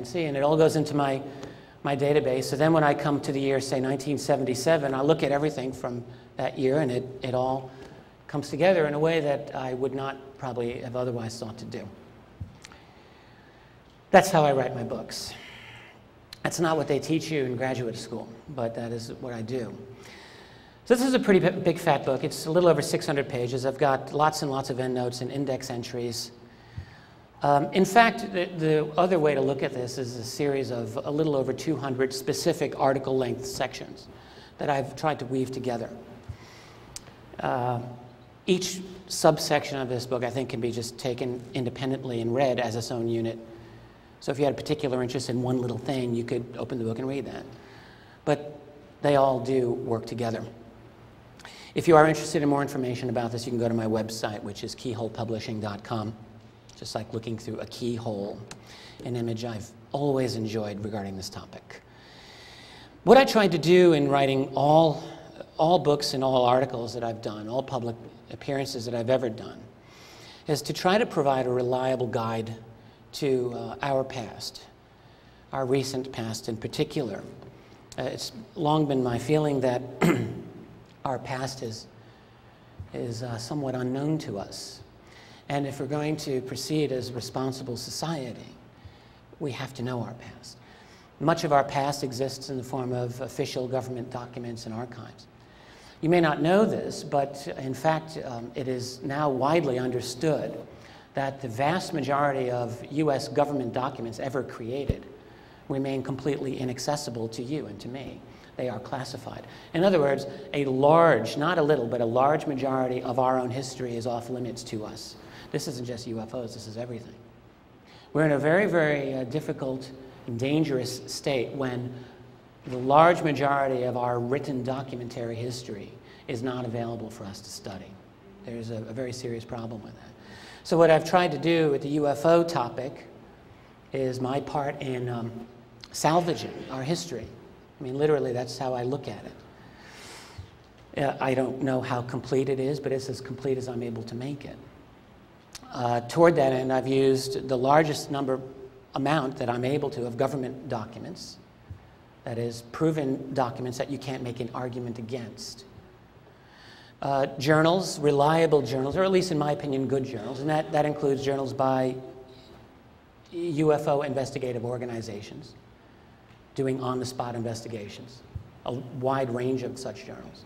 fancy, and it all goes into my database. So then when I come to the year, say 1977, I look at everything from that year, and it all comes together in a way that I would not probably have otherwise thought to do. That's how I write my books. That's not what they teach you in graduate school, but that is what I do. So this is a pretty big fat book. It's a little over 600 pages. I've got lots and lots of endnotes and index entries. In fact, the other way to look at this is a series of a little over 200 specific article-length sections that I've tried to weave together. Each subsection of this book, I think, can be just taken independently and read as its own unit. So if you had a particular interest in one little thing, you could open the book and read that. But they all do work together. If you are interested in more information about this, you can go to my website, which is keyholepublishing.com. Just like looking through a keyhole, an image I've always enjoyed regarding this topic. What I tried to do in writing all books and all articles that I've done, all public appearances that I've ever done, is to try to provide a reliable guide to our past, our recent past in particular. It's long been my feeling that our past is somewhat unknown to us. And if we're going to proceed as a responsible society, we have to know our past. Much of our past exists in the form of official government documents and archives. You may not know this, but in fact, it is now widely understood that the vast majority of US government documents ever created remain completely inaccessible to you and to me. They are classified. In other words, a large, not a little, but a large majority of our own history is off limits to us. This isn't just UFOs, this is everything. We're in a very, very difficult and dangerous state when the large majority of our written documentary history is not available for us to study. There's a very serious problem with that. So what I've tried to do with the UFO topic is my part in salvaging our history. I mean, literally, that's how I look at it. I don't know how complete it is, but it's as complete as I'm able to make it. Toward that end, I've used the largest amount that I'm able to of government documents, that is, proven documents that you can't make an argument against. Journals, reliable journals, or at least in my opinion, good journals, and that includes journals by UFO investigative organizations doing on-the-spot investigations, a wide range of such journals.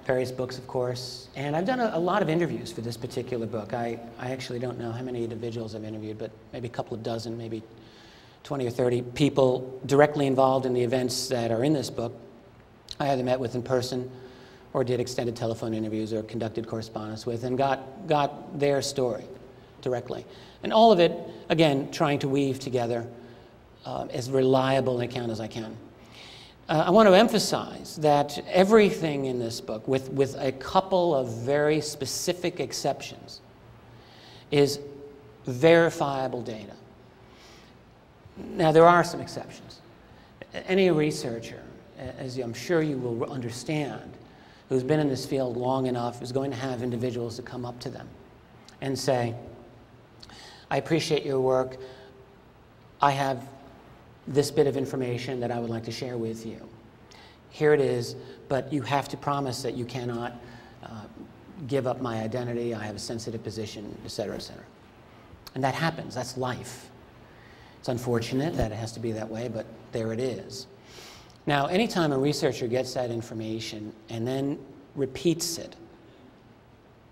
Various books, of course, and I've done a lot of interviews for this particular book. I actually don't know how many individuals I've interviewed, but maybe a couple of dozen, maybe 20 or 30 people directly involved in the events that are in this book. I either met with in person or did extended telephone interviews or conducted correspondence with and got their story directly. And all of it, again, trying to weave together as reliable an account as I can. I want to emphasize that everything in this book, with a couple of very specific exceptions, is verifiable data. Now, there are some exceptions. Any researcher, as I'm sure you will understand, who's been in this field long enough is going to have individuals that come up to them and say, I appreciate your work. I have this bit of information that I would like to share with you. Here it is, but you have to promise that you cannot give up my identity. I have a sensitive position, et cetera, et cetera. And that happens. That's life. It's unfortunate that it has to be that way, but there it is. Now, anytime a researcher gets that information and then repeats it,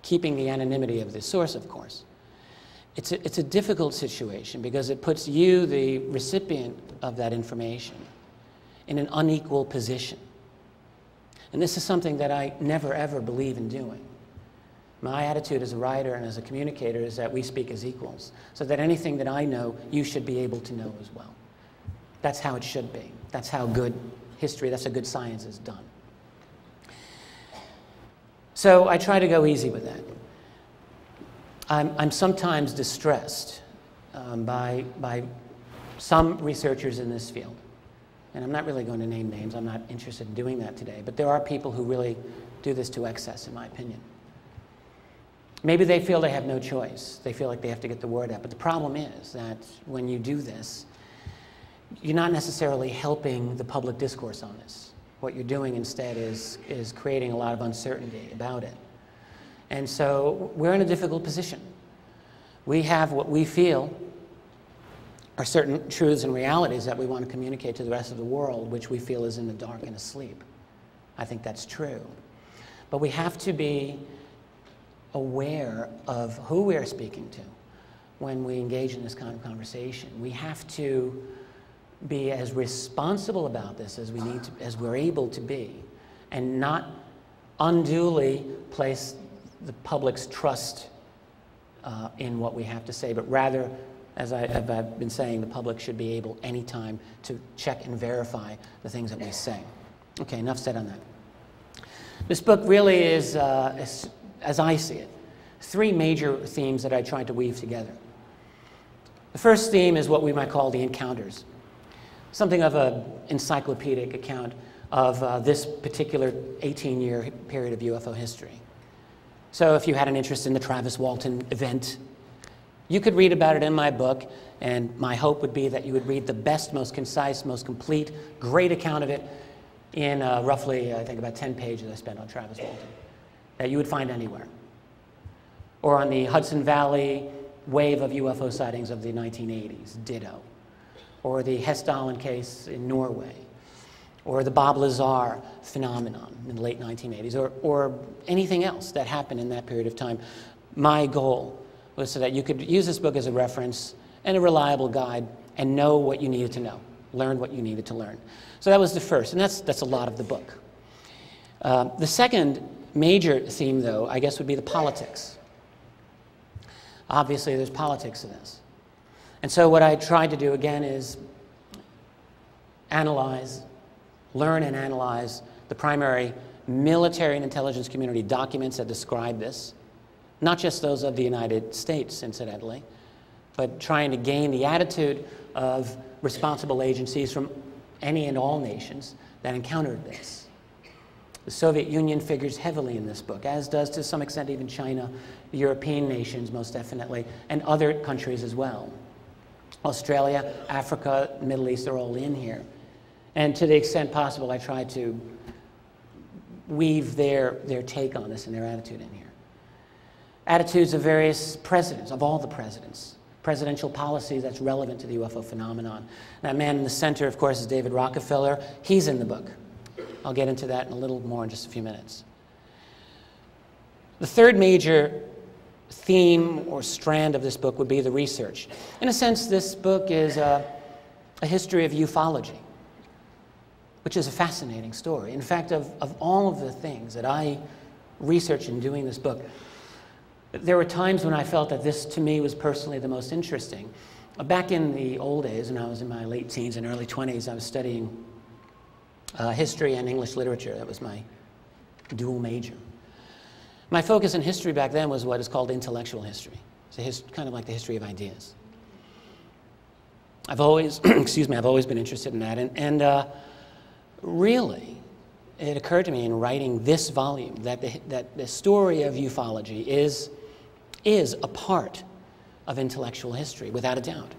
keeping the anonymity of the source, of course, it's a difficult situation because it puts you, the recipient of that information, in an unequal position. And this is something that I never, ever believe in doing. My attitude as a writer and as a communicator is that we speak as equals, so that anything that I know, you should be able to know as well. That's how it should be. That's how good history, that's how good science is done. So I try to go easy with that. I'm sometimes distressed by some researchers in this field. And I'm not really going to name names. I'm not interested in doing that today. But there are people who really do this to excess, in my opinion. Maybe they feel they have no choice. They feel like they have to get the word out. But the problem is that when you do this, you're not necessarily helping the public discourse on this. What you're doing instead is creating a lot of uncertainty about it. And so we're in a difficult position. We have what we feel are certain truths and realities that we want to communicate to the rest of the world, which we feel is in the dark and asleep. I think that's true. But we have to be aware of who we're speaking to when we engage in this kind of conversation. We have to be as responsible about this as we're able to be, and not unduly place the public's trust in what we have to say, but rather, as I've been saying, the public should be able anytime to check and verify the things that we say. Okay, enough said on that. This book really is, as I see it, three major themes that I tried to weave together. The first theme is what we might call the encounters, something of an encyclopedic account of this particular 18-year period of UFO history. So if you had an interest in the Travis Walton event, you could read about it in my book, and my hope would be that you would read the best, most concise, most complete, great account of it in roughly, I think, about 10 pages I spent on Travis Walton, that you would find anywhere. Or on the Hudson Valley wave of UFO sightings of the 1980s, ditto. Or the Hess-Dolan case in Norway. Or the Bob Lazar phenomenon in the late 1980s, or anything else that happened in that period of time. My goal was so that you could use this book as a reference and a reliable guide and know what you needed to know, learn what you needed to learn. So that was the first, and that's a lot of the book. The second major theme, though, I guess would be the politics. Obviously, there's politics in this. And so what I tried to do, again, is learn and analyze the primary military and intelligence community documents that describe this, not just those of the United States, incidentally, but trying to gain the attitude of responsible agencies from any and all nations that encountered this. The Soviet Union figures heavily in this book, as does to some extent even China, the European nations most definitely, and other countries as well. Australia, Africa, Middle East are all in here. And to the extent possible, I try to weave their take on this and their attitude in here. Attitudes of various presidents, of all the presidents, presidential policy that's relevant to the UFO phenomenon. That man in the center, of course, is David Rockefeller. He's in the book. I'll get into that in a little more in just a few minutes. The third major theme or strand of this book would be the research. In a sense, this book is a history of ufology, which is a fascinating story. In fact, of all of the things that I researched in doing this book, there were times when I felt that this, to me, was personally the most interesting. Back in the old days, when I was in my late teens and early 20s, I was studying history and English literature. That was my dual major. My focus in history back then was what is called intellectual history. It's kind of like the history of ideas. I've always, I've always been interested in that. And really, it occurred to me in writing this volume that the story of ufology is a part of intellectual history, without a doubt.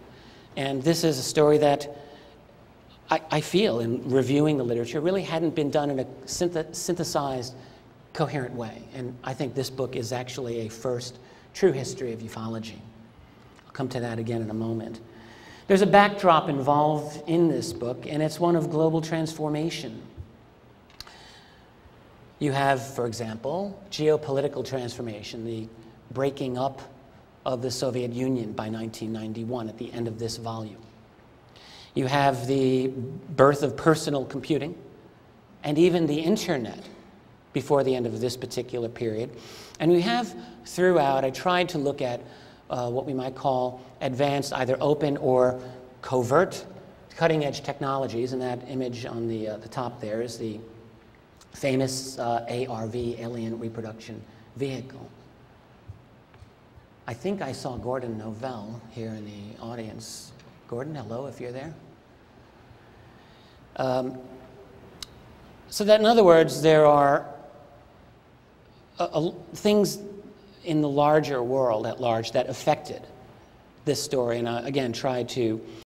And this is a story that I feel, in reviewing the literature, really hadn't been done in a synthesized, coherent way. And I think this book is actually a first true history of ufology. I'll come to that again in a moment. There's a backdrop involved in this book, and it's one of global transformation. You have, for example, geopolitical transformation, the breaking up of the Soviet Union by 1991 at the end of this volume. You have the birth of personal computing and even the internet before the end of this particular period. And we have throughout, I tried to look at what we might call advanced, either open or covert, cutting-edge technologies. And that image on the top there is the famous ARV, Alien Reproduction Vehicle. I think I saw Gordon Novell here in the audience. Gordon, hello, if you're there. So that, in other words, there are things in the larger world at large that affected this story, and again, tried to